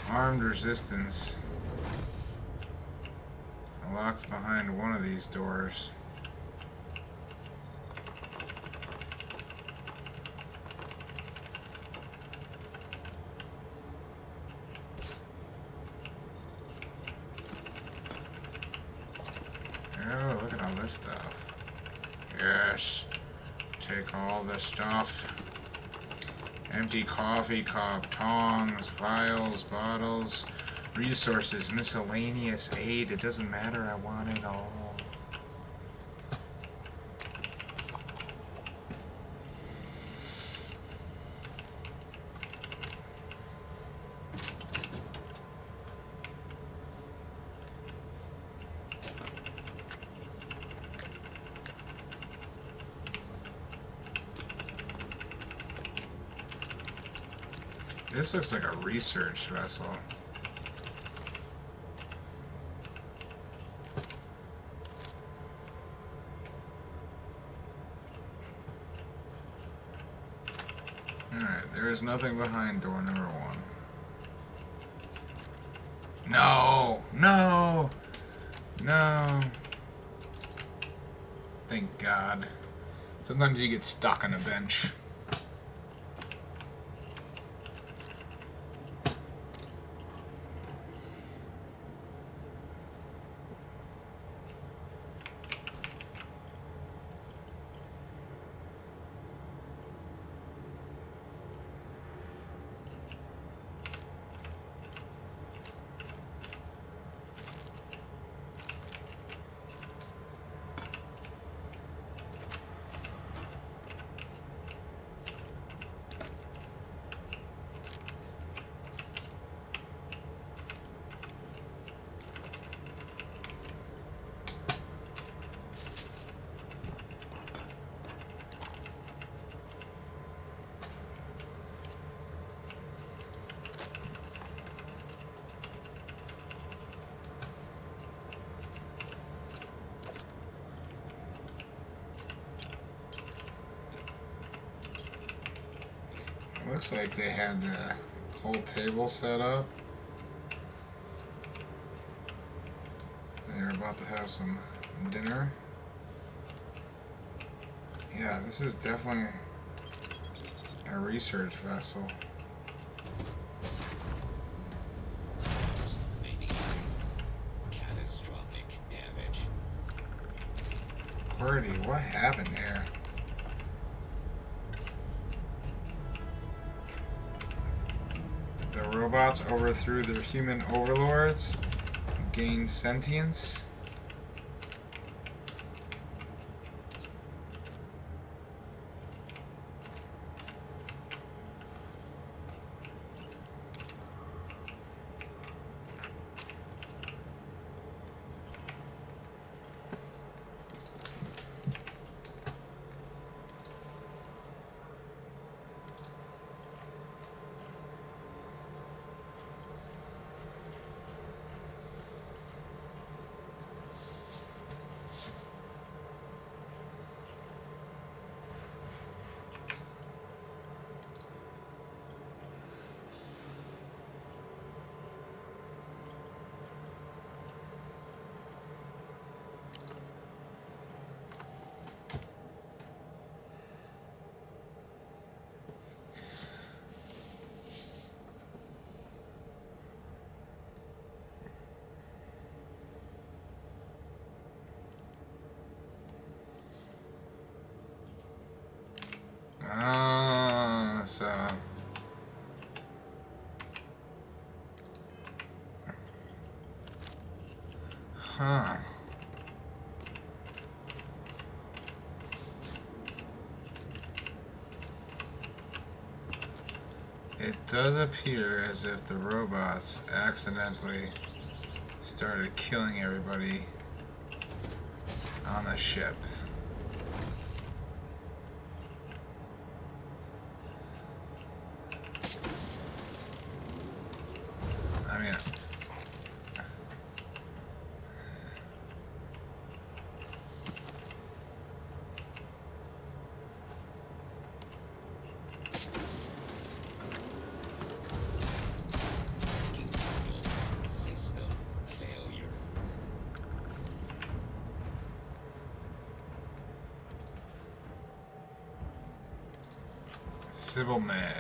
armed resistance locked behind one of these doors. Oh, look at all this stuff. Yes. Take all this stuff. Empty coffee cup, tongs, vials, bottles, resources, miscellaneous aid. It doesn't matter, I want it all. This looks like a research vessel. Alright, there is nothing behind door number 1. No! No! No! Thank God. Sometimes you get stuck on a bench. Looks like they had the whole table set up. They're about to have some dinner. Yeah, this is definitely a research vessel. Catastrophic damage. Birdie, what happened here? The robots overthrew their human overlords, gained sentience. Huh. It does appear as if the robots accidentally started killing everybody on the ship. I mean, System failure. Sybil May.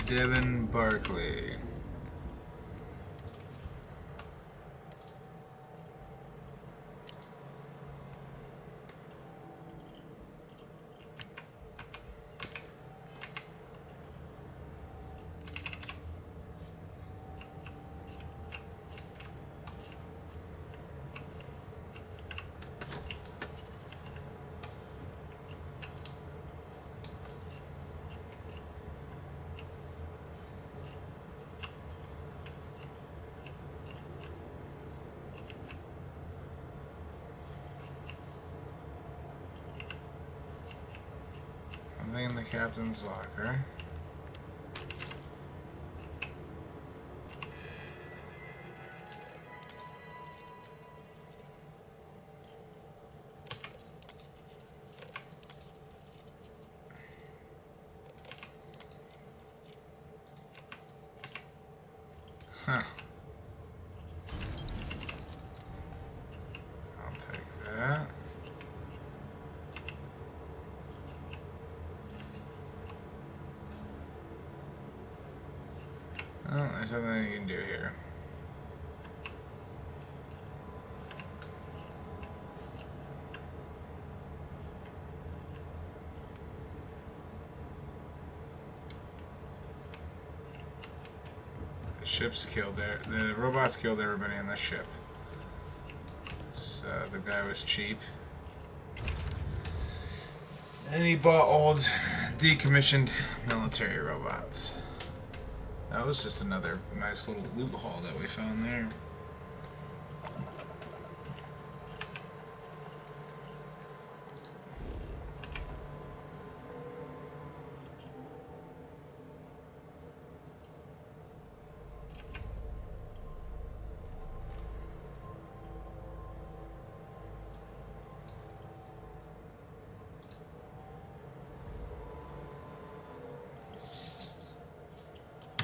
Devin Barkley. Something in the captain's locker. Huh. I'll take that. Oh, there's nothing you can do here. The ship's killed the robots killed everybody on the ship. So the guy was cheap. And he bought old decommissioned military robots. That was just another nice little loophole that we found there.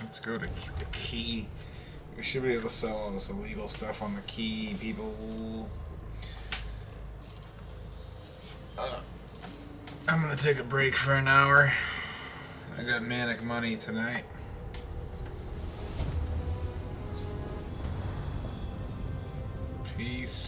Let's go to the key. We should be able to sell all this illegal stuff on the key, people. I'm gonna take a break for an hour. I got manic money tonight. Peace.